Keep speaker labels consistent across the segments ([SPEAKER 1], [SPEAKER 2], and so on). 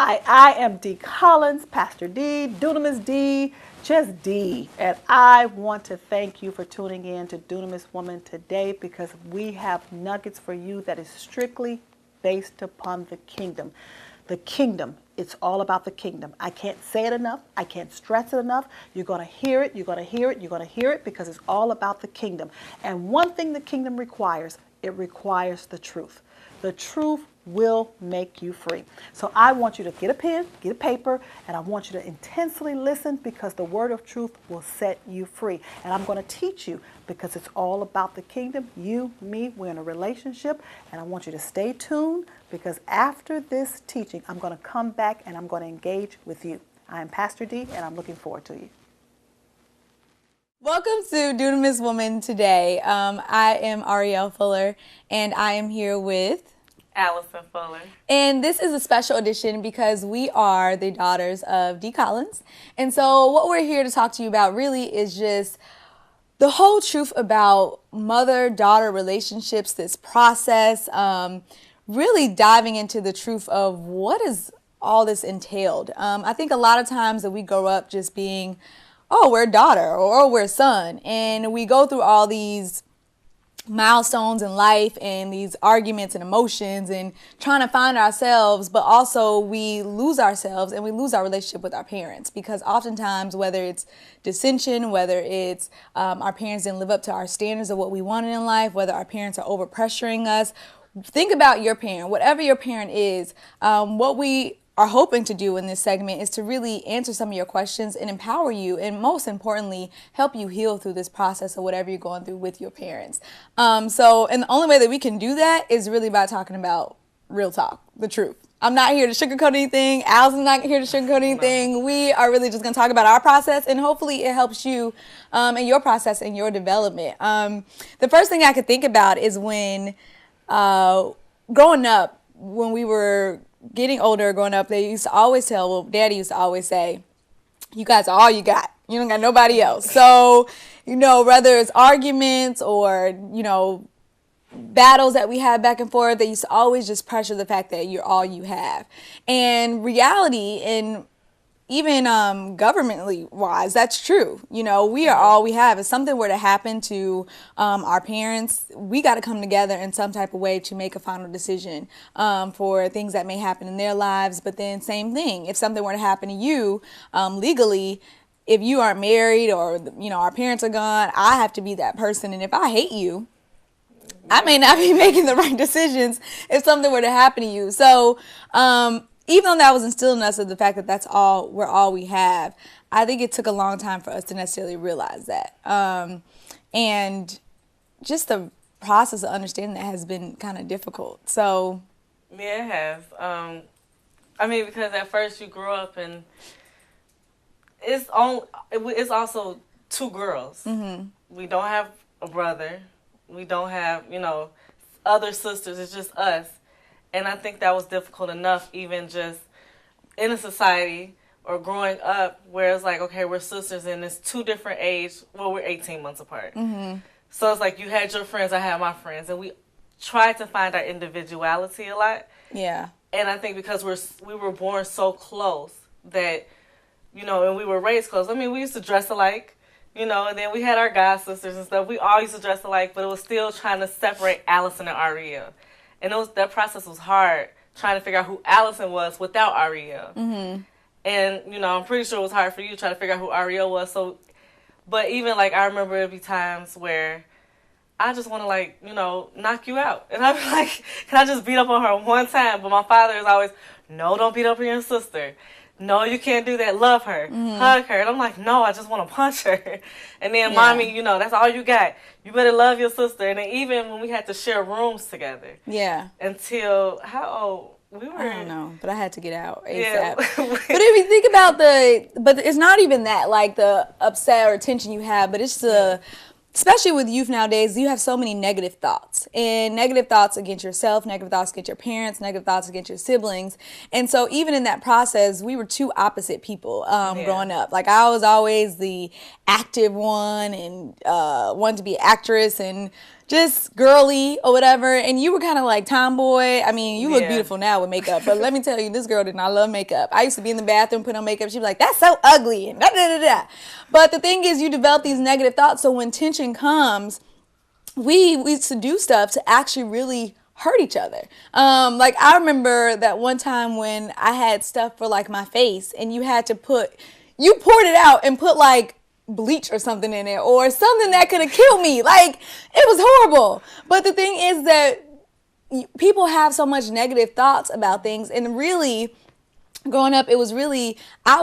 [SPEAKER 1] Hi, I am Dee Collins, Pastor D, Dunamis D, just D. And I want to thank you for tuning in to Dunamis Woman today because we have nuggets for you that is strictly based upon the kingdom. The kingdom, it's all about the kingdom. I can't say it enough. I can't stress it enough. You're going to hear it. You're going to hear it. You're going to hear it because it's all about the kingdom. And one thing the kingdom requires, it requires the truth. The truth will make you free. So I want you to get a pen, get a paper, and I want you to intensely listen because the word of truth will set you free. And I'm going to teach you because it's all about the kingdom. You, me, we're in a relationship, and I want you to stay tuned because after this teaching, I'm going to come back and I'm going to engage with you. I am Pastor D, and I'm looking forward to you.
[SPEAKER 2] Welcome to Dunamis Woman today. I am Arielle Fuller, and I am here with
[SPEAKER 3] Allison Fuller.
[SPEAKER 2] And this is a special edition because we are the daughters of Dee Collins. And so what we're here to talk to you about really is just the whole truth about mother-daughter relationships, this process, really diving into the truth of what is all this entailed. I think a lot of times that we grow up just being, oh, we're a daughter or oh, we're a son. And we go through all these milestones in life and these arguments and emotions and trying to find ourselves, but also we lose ourselves and we lose our relationship with our parents because oftentimes whether it's dissension, whether it's our parents didn't live up to our standards of what we wanted in life, whether our parents are over pressuring us, think about your parent, whatever your parent is. What we are hoping to do in this segment is to really answer some of your questions and empower you and most importantly help you heal through this process of whatever you're going through with your parents. And the only way that we can do that is really by talking about real talk, the truth. I'm not here to sugarcoat anything. Allison's not here to sugarcoat anything. No. We are really just going to talk about our process and hopefully it helps you in your process and your development. The first thing I could think about is when growing up, when we were getting older, growing up, they used to always Daddy used to always say, you guys are all you got. You don't got nobody else. So, whether it's arguments or, battles that we had back and forth, they used to always just pressure the fact that you're all you have. And reality, and even governmentally wise, that's true. We are all we have. If something were to happen to our parents, we got to come together in some type of way to make a final decision for things that may happen in their lives. But then same thing, if something were to happen to you legally, if you aren't married or, our parents are gone, I have to be that person. And if I hate you, I may not be making the right decisions if something were to happen to you. So, even though that was instilled in us of the fact that we're all we have, I think it took a long time for us to necessarily realize that. And just the process of understanding that has been kind of difficult. So,
[SPEAKER 3] yeah, it has. Because at first you grew up and it's also two girls. Mm-hmm. We don't have a brother. We don't have, other sisters. It's just us. And I think that was difficult enough, even just in a society or growing up where it's like, okay, we're sisters and it's two different ages. Well, we're 18 months apart. Mm-hmm. So it's like you had your friends, I had my friends. And we tried to find our individuality a lot.
[SPEAKER 2] Yeah.
[SPEAKER 3] And I think because we were born so close that, and we were raised close. We used to dress alike, and then we had our god sisters and stuff. We all used to dress alike, but it was still trying to separate Allison and Arielle. And that process was hard, trying to figure out who Allison was without Arielle. Mm-hmm. And, I'm pretty sure it was hard for you trying to figure out who Arielle was. So, but even, I remember there'd be times where I just want to, knock you out. And I'd be like, can I just beat up on her one time? But my father is always, no, don't beat up on your sister. No, you can't do that. Love her. Mm-hmm. Hug her. And I'm like, no, I just want to punch her. And then, Mommy, that's all you got. You better love your sister. And then even when we had to share rooms together.
[SPEAKER 2] Yeah.
[SPEAKER 3] Until, how old? We were.
[SPEAKER 2] I don't know, but I had to get out ASAP.
[SPEAKER 3] Yeah.
[SPEAKER 2] But if you think about but it's not even that, the upset or tension you have, but it's especially with youth nowadays, you have so many negative thoughts. And negative thoughts against yourself, negative thoughts against your parents, negative thoughts against your siblings. And so even in that process, we were two opposite people growing up. I was always the active one and wanted to be an actress and just girly or whatever, and you were kind of like tomboy. I mean, you look
[SPEAKER 3] Yeah.
[SPEAKER 2] beautiful now with makeup, but let me tell you, this girl did not love makeup. I used to be in the bathroom, put on makeup. She'd be like, "That's so ugly," and da da da da. But the thing is, you develop these negative thoughts. So when tension comes, we used to do stuff to actually really hurt each other. Like I remember that one time when I had stuff for like my face, and you poured it out and put like bleach or something in it, or something that could have killed me. Like, it was horrible. But the thing is that people have so much negative thoughts about things, and really growing up, I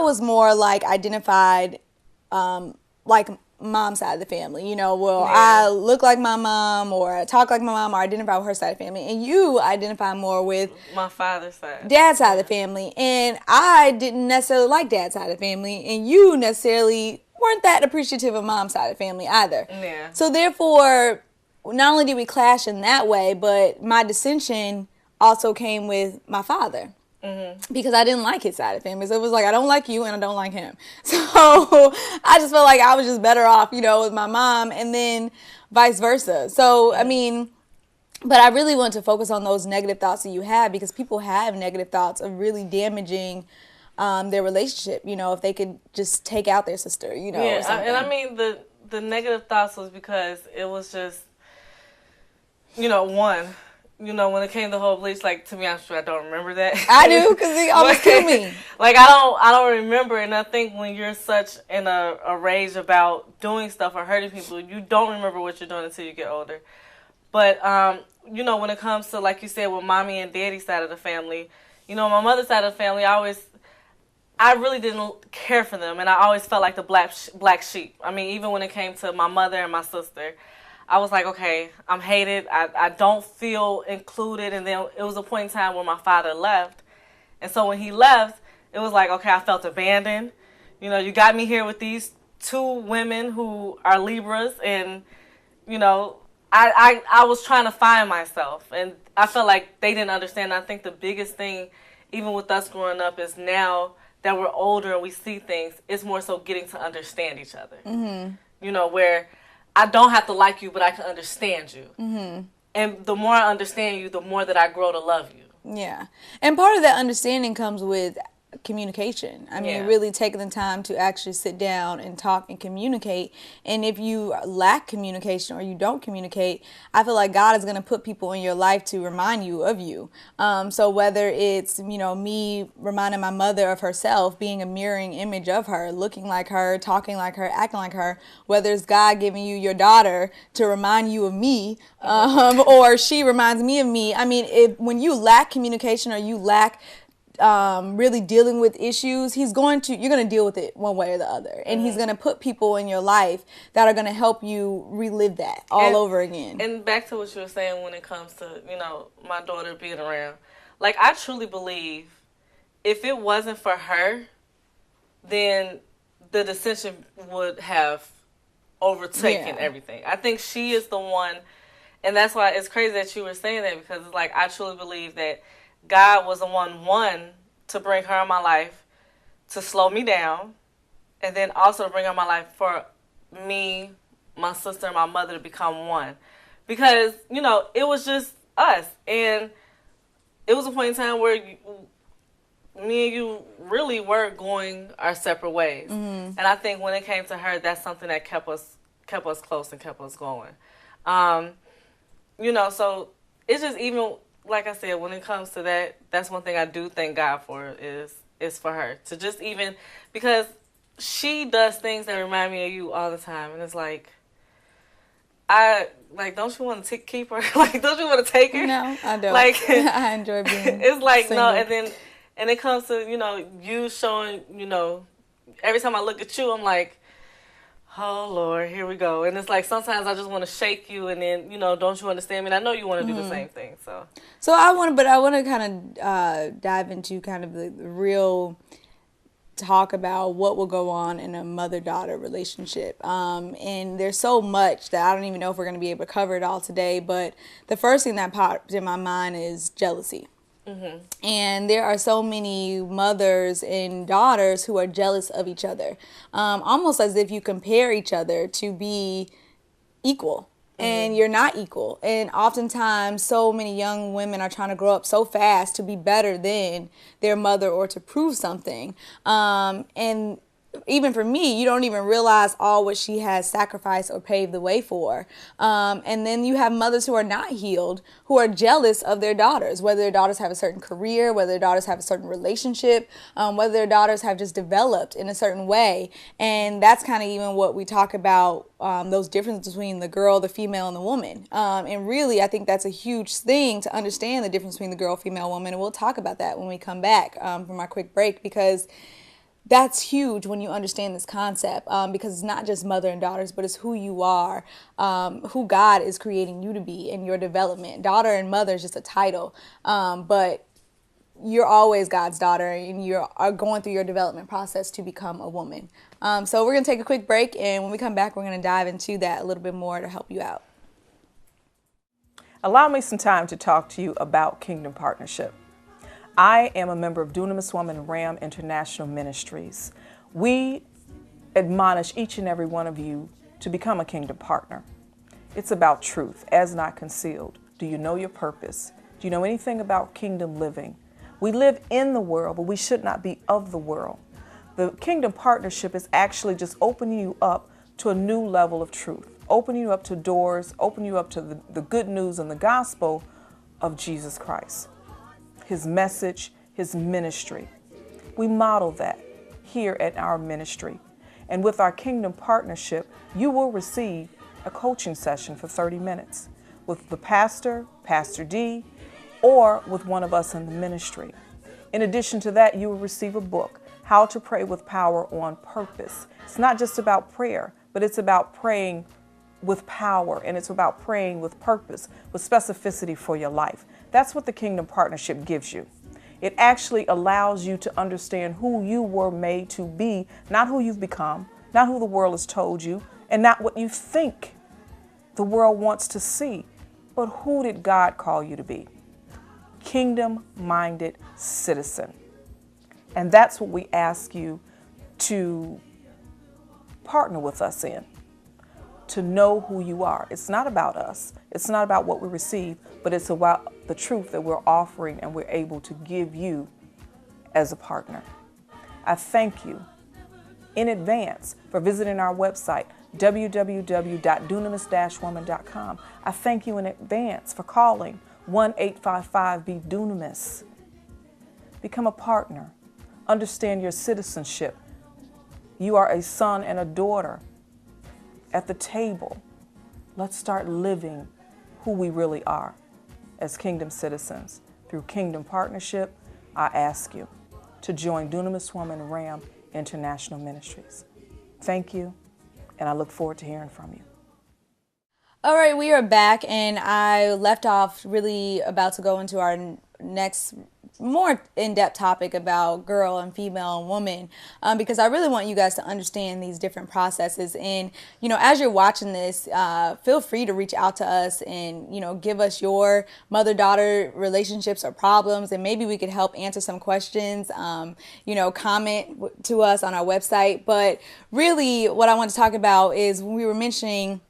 [SPEAKER 2] was more like identified like mom's side of the family, I look like my mom, or I talk like my mom, or identify with her side of the family, and you identify more with
[SPEAKER 3] my father's side,
[SPEAKER 2] dad's side of the family. And I didn't necessarily like dad's side of the family, and you necessarily weren't that appreciative of mom's side of the family either.
[SPEAKER 3] Yeah.
[SPEAKER 2] So therefore, not only did we clash in that way, but my dissension also came with my father. Mm-hmm. Because I didn't like his side of the family. So it was like, I don't like you and I don't like him. So I just felt like I was just better off, with my mom, and then vice versa. So, I mean, but I really want to focus on those negative thoughts that you have, because people have negative thoughts of really damaging their relationship, if they could just take out their sister, or something.
[SPEAKER 3] And I mean, the negative thoughts was because it was just, one, when it came to the whole bleach, like, to be honest with you, I don't remember that.
[SPEAKER 2] I do, because he almost killed me.
[SPEAKER 3] Like, I don't remember, and I think when you're such in a rage about doing stuff or hurting people, you don't remember what you're doing until you get older. But, when it comes to, like you said, with mommy and daddy's side of the family, my mother's side of the family, I really didn't care for them, and I always felt like the black sheep. I mean, even when it came to my mother and my sister, I was like, okay, I'm hated. I don't feel included. And then it was a point in time where my father left. And so when he left, it was like, okay, I felt abandoned. You got me here with these two women who are Libras, and, I was trying to find myself. And I felt like they didn't understand. I think the biggest thing, even with us growing up, is now that we're older and we see things, it's more so getting to understand each other. Mm-hmm. Where I don't have to like you, but I can understand you. Mm-hmm. And the more I understand you, the more that I grow to love you.
[SPEAKER 2] Yeah. And part of that understanding comes with communication. I mean, really taking the time to actually sit down and talk and communicate. And if you lack communication or you don't communicate, I feel like God is going to put people in your life to remind you of you. So whether it's, me reminding my mother of herself, being a mirroring image of her, looking like her, talking like her, acting like her, whether it's God giving you your daughter to remind you of me, or she reminds me of me. I mean, when you lack communication or you lack really dealing with issues, you're going to deal with it one way or the other. And he's going to put people in your life that are going to help you relive that all over again.
[SPEAKER 3] And back to what you were saying when it comes to, my daughter being around. Like, I truly believe if it wasn't for her, then the dissension would have overtaken everything. I think she is the one, and that's why it's crazy that you were saying that, because it's like, I truly believe that God was the one to bring her in my life to slow me down, and then also to bring her in my life for me, my sister, and my mother to become one. Because, it was just us. And it was a point in time where me and you really were going our separate ways. Mm-hmm. And I think when it came to her, that's something that kept us close and kept us going. So it's just, even like I said, when it comes to that, that's one thing I do thank God for is for her to just, even because she does things that remind me of you all the time, and it's like, don't you want to keep her? Like, don't you want to take her?
[SPEAKER 2] No, I don't.
[SPEAKER 3] Like,
[SPEAKER 2] I enjoy being
[SPEAKER 3] it's like
[SPEAKER 2] single.
[SPEAKER 3] No, and it comes to you showing, every time I look at you, I'm like, oh Lord, here we go. And it's like, sometimes I just want to shake you, and then don't you understand me? And I know you want to do the same thing. So
[SPEAKER 2] I want to kind of dive into kind of the real talk about what will go on in a mother-daughter relationship. And there's so much that I don't even know if we're going to be able to cover it all today. But the first thing that popped in my mind is jealousy. Mm-hmm. And there are so many mothers and daughters who are jealous of each other, almost as if you compare each other to be equal. and you're not equal. And oftentimes, so many young women are trying to grow up so fast to be better than their mother or to prove something. And even for me, you don't even realize all what she has sacrificed or paved the way for. And then you have mothers who are not healed, who are jealous of their daughters, whether their daughters have a certain career, whether their daughters have a certain relationship, whether their daughters have just developed in a certain way. And that's kind of even what we talk about, those differences between the girl, the female, and the woman. And really, I think that's a huge thing to understand the difference between the girl, female, woman. And we'll talk about that when we come back from our quick break, because that's huge when you understand this concept, because it's not just mother and daughters, but it's who you are, who God is creating you to be in your development. Daughter and mother is just a title, but you're always God's daughter, and you are going through your development process to become a woman. So we're going to take a quick break, and when we come back, we're going to dive into that a little bit more to help you out.
[SPEAKER 4] Allow me some time to talk to you about Kingdom Partnership. I am a member of Dunamis Woman Ram International Ministries. We admonish each and every one of you to become a kingdom partner. It's about truth, as not concealed. Do you know your purpose? Do you know anything about kingdom living? We live in the world, but we should not be of the world. The kingdom partnership is actually just opening you up to a new level of truth, opening you up to doors, opening you up to the good news and the gospel of Jesus Christ. His message, his ministry. We model that here at our ministry. And with our kingdom partnership, you will receive a coaching session for 30 minutes with the pastor, Pastor D, or with one of us in the ministry. In addition to that, you will receive a book, How to Pray with Power on Purpose. It's not just about prayer, but it's about praying with power, and it's about praying with purpose, with specificity for your life. That's what the Kingdom Partnership gives you. It actually allows you to understand who you were made to be, not who you've become, not who the world has told you, and not what you think the world wants to see, but who did God call you to be? Kingdom-minded citizen. And that's what we ask you to partner with us in, to know who you are. It's not about us. It's not about what we receive, but it's about the truth that we're offering and we're able to give you as a partner. I thank you in advance for visiting our website, www.dunamis-woman.com. I thank you in advance for calling 1-855-BE-DUNAMIS. Become a partner. Understand your citizenship. You are a son and a daughter at the table. Let's start living who we really are as kingdom citizens. Through Kingdom Partnership, I ask you to join Dunamis Woman Ram International Ministries. Thank you, and I look forward to hearing from you.
[SPEAKER 2] All right, we are back, and I left off really about to go into our next more in-depth topic about girl and female and woman, because I really want you guys to understand these different processes. And, you know, as you're watching this, feel free to reach out to us and, you know, give us your mother-daughter relationships or problems, and maybe we could help answer some questions. You know, comment to us on our website. But really what I want to talk about is when we were mentioning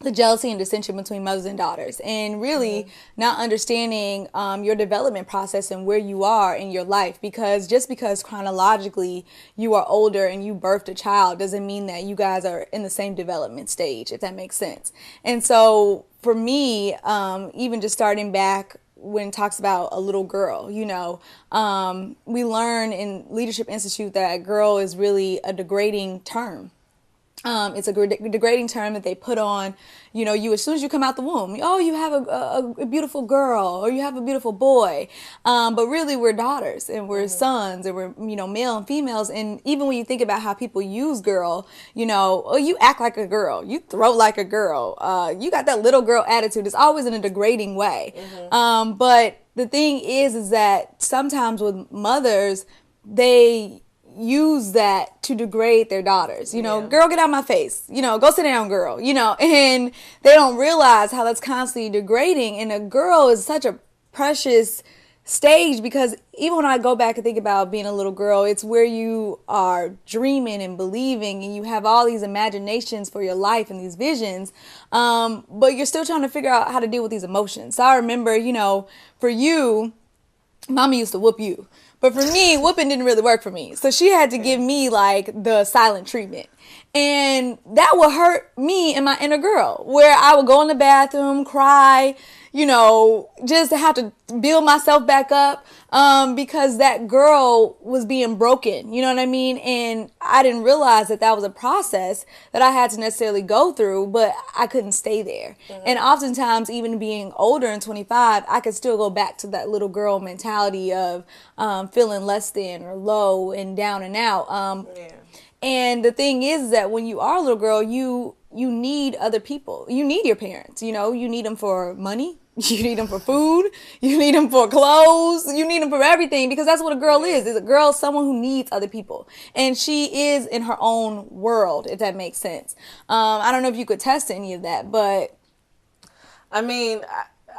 [SPEAKER 2] the jealousy and dissension between mothers and daughters, and really not understanding your development process and where you are in your life, because just because chronologically you are older and you birthed a child doesn't mean that you guys are in the same development stage, if that makes sense. And so for me, even just starting back when it talks about a little girl, you know, we learn in Leadership Institute that girl is really a degrading term. It's a degrading term that they put on, you know, you as soon as you come out the womb. Oh, you have a beautiful girl, or you have a beautiful boy. But really, we're daughters and we're sons, and we're, you know, male and females. And even when you think about how people use girl, you know, oh, you act like a girl, you throw like a girl, you got that little girl attitude. It's always in a degrading way. But the thing is that sometimes with mothers, they use that to degrade their daughters. You know, girl, get out of my face. You know, go sit down, girl. You know, and they don't realize how that's constantly degrading. And a girl is such a precious stage, because even when I go back and think about being a little girl, it's where you are dreaming and believing and you have all these imaginations for your life and these visions, but you're still trying to figure out how to deal with these emotions. So I remember, you know, for you, Mama used to whoop you. But for me, whooping didn't really work for me. So she had to give me like the silent treatment. And that would hurt me and my inner girl, where I would go in the bathroom, cry, you know, just to have to build myself back up, because that girl was being broken, you know what I mean? And I didn't realize that that was a process that I had to necessarily go through, but I couldn't stay there. And oftentimes, even being older and 25, I could still go back to that little girl mentality of feeling less than or low and down and out. And the thing is that when you are a little girl, you need other people. You need your parents, you know, you need them for money. You need them for food. You need them for clothes. You need them for everything, because that's what a girl is. Is a girl someone who needs other people. And she is in her own world, if that makes sense. I don't know if you could test any of that, but.
[SPEAKER 3] I mean,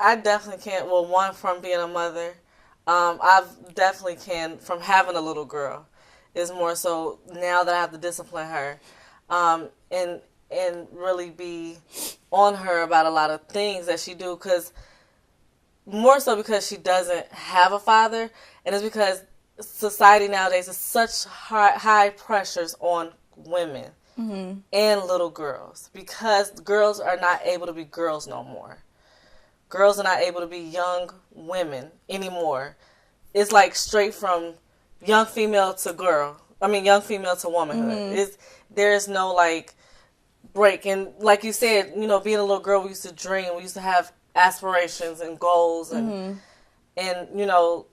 [SPEAKER 3] I definitely can't. Well, one, from being a mother, I definitely can from having a little girl. Is more so now that I have to discipline her, and really be on her about a lot of things that she do, because more so because she doesn't have a father, and it's because society nowadays is such high pressures on women and little girls, because girls are not able to be girls no more. Girls are not able to be young women anymore. It's like straight from young female to girl. I mean, young female to womanhood. There's no like break. And like you said, you know, being a little girl, we used to dream. We used to have aspirations and goals, and you know,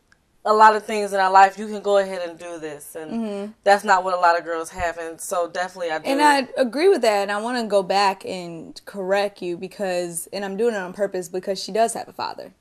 [SPEAKER 3] a lot of things in our life. You can go ahead and do this, and that's not what a lot of girls have. And so definitely, I do.
[SPEAKER 2] And I agree with that. And I want to go back and correct you, because, and I'm doing it on purpose, because she does have a father,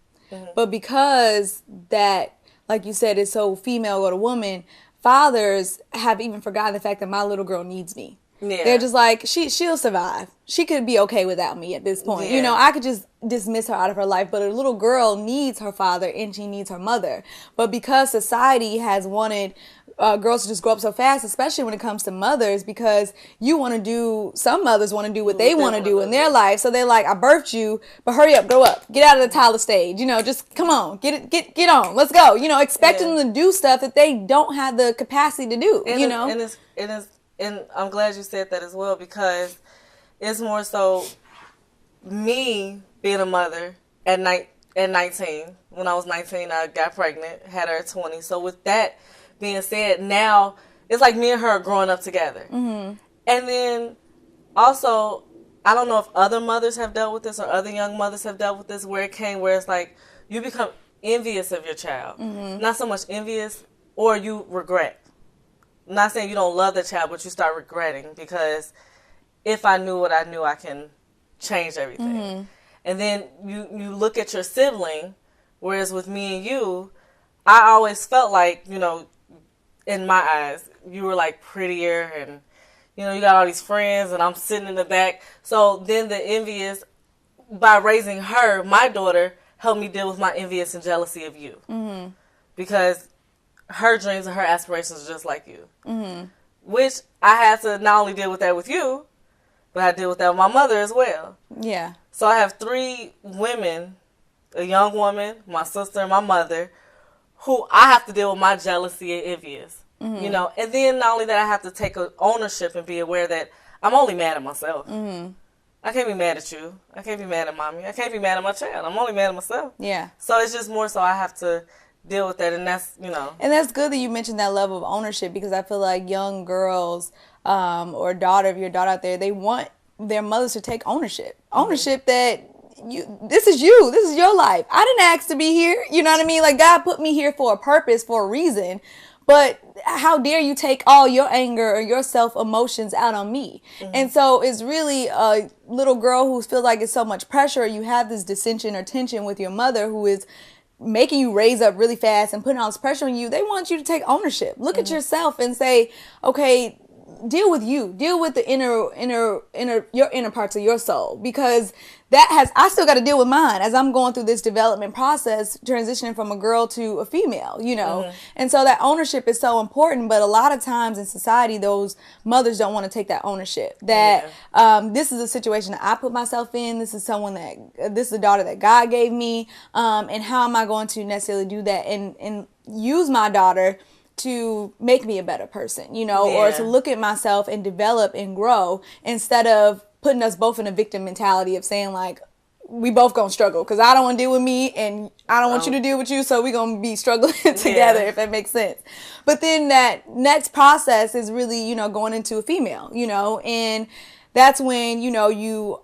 [SPEAKER 2] but because that, like you said, it's so female or to woman, fathers have even forgotten the fact that my little girl needs me. Yeah. They're just like, she'll survive. She could be okay without me at this point. Yeah. You know, I could just dismiss her out of her life, but a little girl needs her father and she needs her mother. But because society has wanted girls to just grow up so fast, especially when it comes to mothers, because some mothers want to do what they want to do in their life. So they're like, I birthed you, but hurry up, grow up, get out of the toddler stage, you know, just come on, get on, let's go, you know, expecting them to do stuff that they don't have the capacity to do, you know.
[SPEAKER 3] And I'm glad you said that as well, because it's more so me being a mother at 19. When I was 19, I got pregnant, had her at 20. So with that being said, now it's like me and her are growing up together. And then also, I don't know if other mothers have dealt with this or other young mothers have dealt with this, where it's like you become envious of your child. Not so much envious, or you regret. I'm not saying you don't love the child, but you start regretting, because if I knew what I knew, I can change everything. And then you look at your sibling, whereas with me and you, I always felt like, you know, in my eyes, you were like prettier, and, you know, you got all these friends, and I'm sitting in the back. So then the envious, by raising her, my daughter, helped me deal with my envious and jealousy of you. Because her dreams and her aspirations are just like you. Which I had to not only deal with that with you, but I deal with that with my mother as well. Yeah. So I have 3 women, a young woman, my sister, and my mother, who I have to deal with my jealousy and envious. You know, and then not only that, I have to take ownership and be aware that I'm only mad at myself. I can't be mad at you. I can't be mad at mommy. I can't be mad at my child. I'm only mad at myself. Yeah. So it's just more so I have to deal with that, and that's, you know.
[SPEAKER 2] And that's good that you mentioned that level of ownership, because I feel like young girls or if you're a daughter out there, they want their mothers to take ownership. Ownership that this is your life. I didn't ask to be here. You know what I mean? Like, God put me here for a purpose, for a reason. But how dare you take all your anger or your self-emotions out on me? And so it's really a little girl who feels like it's so much pressure, or you have this dissension or tension with your mother who is making you raise up really fast and putting all this pressure on you. They want you to take ownership. Look at yourself and say, okay, deal with you, deal with the your inner parts of your soul, because I still got to deal with mine as I'm going through this development process, transitioning from a girl to a female, and so that ownership is so important. But a lot of times in society, those mothers don't want to take that ownership, that this is a situation that I put myself in, this is a daughter that God gave me, and how am I going to necessarily do that and use my daughter to make me a better person, or to look at myself and develop and grow, instead of putting us both in a victim mentality of saying, like, we both gonna struggle because I don't want to deal with me and I don't want you to deal with you, so we gonna be struggling together, if that makes sense. But then that next process is really, going into a female, and that's when, you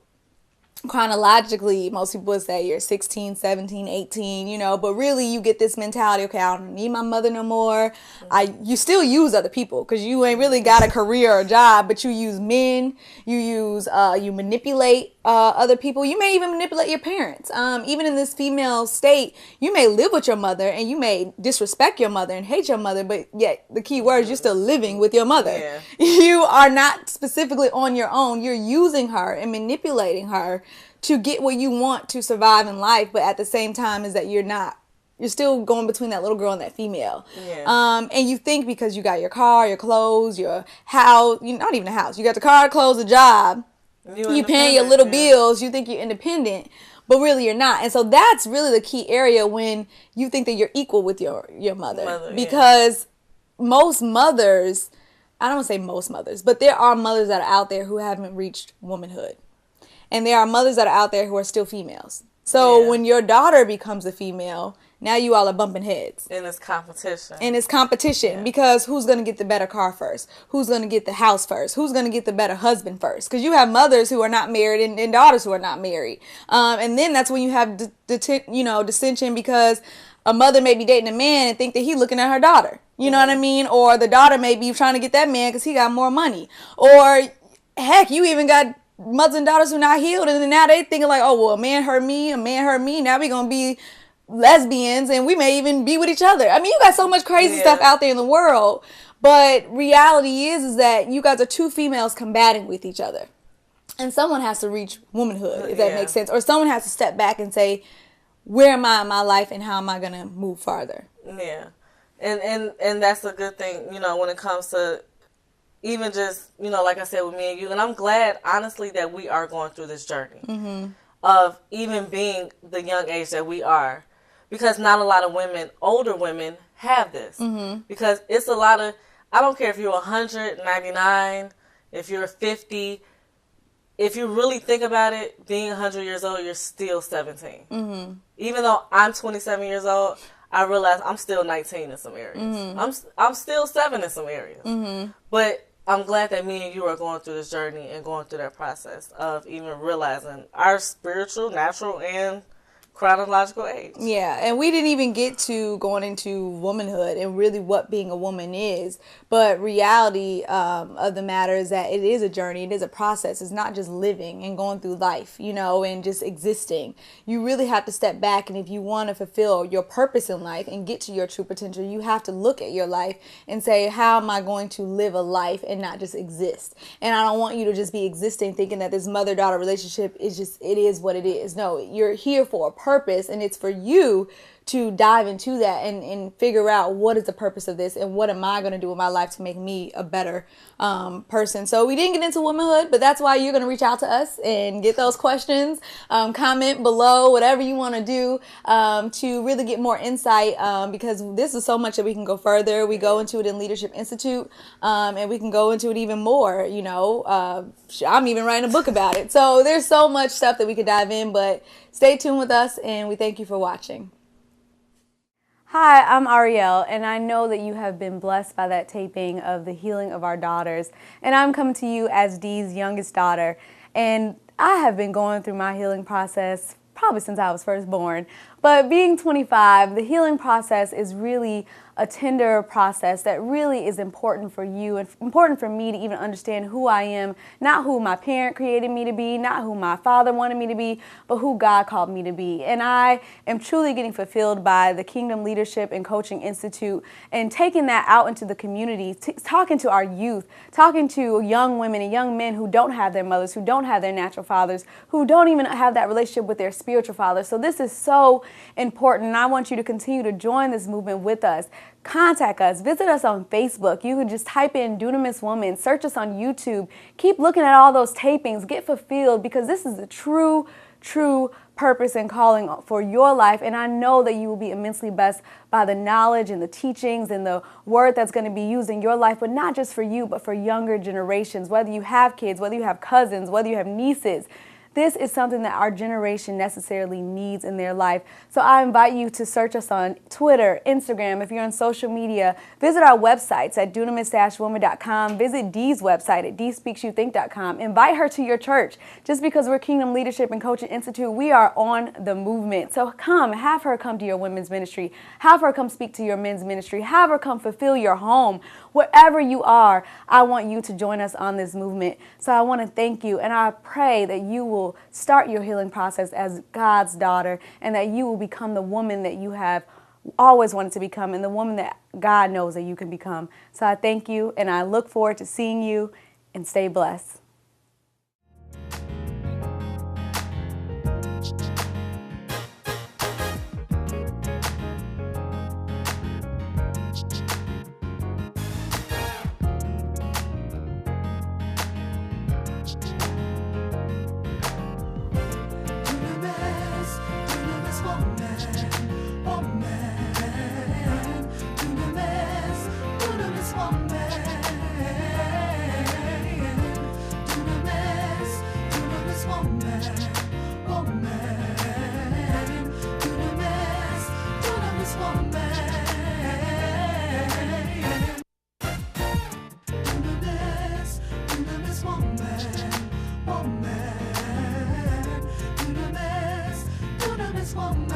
[SPEAKER 2] chronologically, most people would say you're 16, 17, 18, but really you get this mentality, okay, I don't need my mother no more. You still use other people because you ain't really got a career or a job, but you use men, you manipulate other people. You may even manipulate your parents. Even in this female state, you may live with your mother and you may disrespect your mother and hate your mother, but yet the key word is you're still living with your mother. Yeah. You are not specifically on your own. You're using her and manipulating her to get what you want to survive in life, but at the same time is that you're still going between that little girl and that female. Yeah. And you think because you got your car, your clothes, your house, not even a house, you got the car, clothes, a job, you paying your little bills, you think you're independent, but really you're not. And so that's really the key area when you think that you're equal with your mother. Because most mothers, I don't want to say most mothers, but there are mothers that are out there who haven't reached womanhood. And there are mothers that are out there who are still females. So when your daughter becomes a female, now you all are bumping heads.
[SPEAKER 3] And it's competition.
[SPEAKER 2] Because who's going to get the better car first? Who's going to get the house first? Who's going to get the better husband first? Because you have mothers who are not married and daughters who are not married. And then that's when you have dissension, because a mother may be dating a man and think that he's looking at her daughter. You know what I mean? Or the daughter may be trying to get that man because he got more money. Or heck, you even got mothers and daughters who are not healed, and then now they thinking like, oh, well, a man hurt me, now we gonna be lesbians and we may even be with each other. I mean, you got so much crazy stuff out there in the world, but reality is that you guys are two females combating with each other, and someone has to reach womanhood, if that makes sense, or someone has to step back and say, where am I in my life and how am I gonna move farther?
[SPEAKER 3] And that's a good thing, when it comes to even just, like I said, with me and you. And I'm glad, honestly, that we are going through this journey of even being the young age that we are. Because not a lot of women, older women, have this. Because it's a lot of, I don't care if you're 199, if you're 50. If you really think about it, being 100 years old, you're still 17. Even though I'm 27 years old, I realize I'm still 19 in some areas. I'm still 7 in some areas. But I'm glad that me and you are going through this journey and going through that process of even realizing our spiritual, natural, and chronological age.
[SPEAKER 2] Yeah, and we didn't even get to going into womanhood and really what being a woman is. But reality of the matter is that it is a journey. It is a process. It's not just living and going through life, and just existing. You really have to step back, and if you want to fulfill your purpose in life and get to your true potential, you have to look at your life and say, how am I going to live a life and not just exist? And I don't want you to just be existing thinking that this mother-daughter relationship is just, it is what it is. No, you're here for a purpose, and it's for you to dive into that and figure out what is the purpose of this and what am I going to do with my life to make me a better person. So we didn't get into womanhood, but that's why you're going to reach out to us and get those questions, comment below, whatever you want to do to really get more insight, because this is so much that we can go further. We go into it in Leadership Institute, and we can go into it even more. I'm even writing a book about it. So there's so much stuff that we could dive in, but stay tuned with us, and we thank you for watching.
[SPEAKER 5] Hi, I'm Ariel, and I know that you have been blessed by that taping of The Healing of Our Daughters, and I'm coming to you as Dee's youngest daughter, and I have been going through my healing process probably since I was first born, But being 25, the healing process is really a tender process that really is important for you and important for me to even understand who I am, not who my parent created me to be, not who my father wanted me to be, but who God called me to be. And I am truly getting fulfilled by the Kingdom Leadership and Coaching Institute and taking that out into the community, talking to our youth, talking to young women and young men who don't have their mothers, who don't have their natural fathers, who don't even have that relationship with their spiritual fathers. So this is so important, and I want you to continue to join this movement with us. Contact us. Visit us on Facebook. You can just type in Dunamis Woman. Search us on YouTube. Keep looking at all those tapings. Get fulfilled, because this is the true purpose and calling for your life. And I know that you will be immensely blessed by the knowledge and the teachings and the word that's going to be used in your life, but not just for you, but for younger generations, whether you have kids, whether you have cousins, whether you have nieces. This is something that our generation necessarily needs in their life. So I invite you to search us on Twitter, Instagram. If you're on social media, visit our websites at dunamis-woman.com. Visit Dee's website at dspeaksyouthink.com. Invite her to your church. Just because we're Kingdom Leadership and Coaching Institute, we are on the movement. So have her come to your women's ministry. Have her come speak to your men's ministry. Have her come fulfill your home. Wherever you are, I want you to join us on this movement. So I want to thank you, and I pray that you will start your healing process as God's daughter, and that you will become the woman that you have always wanted to become, and the woman that God knows that you can become. So I thank you, and I look forward to seeing you, and stay blessed.
[SPEAKER 6] Woman.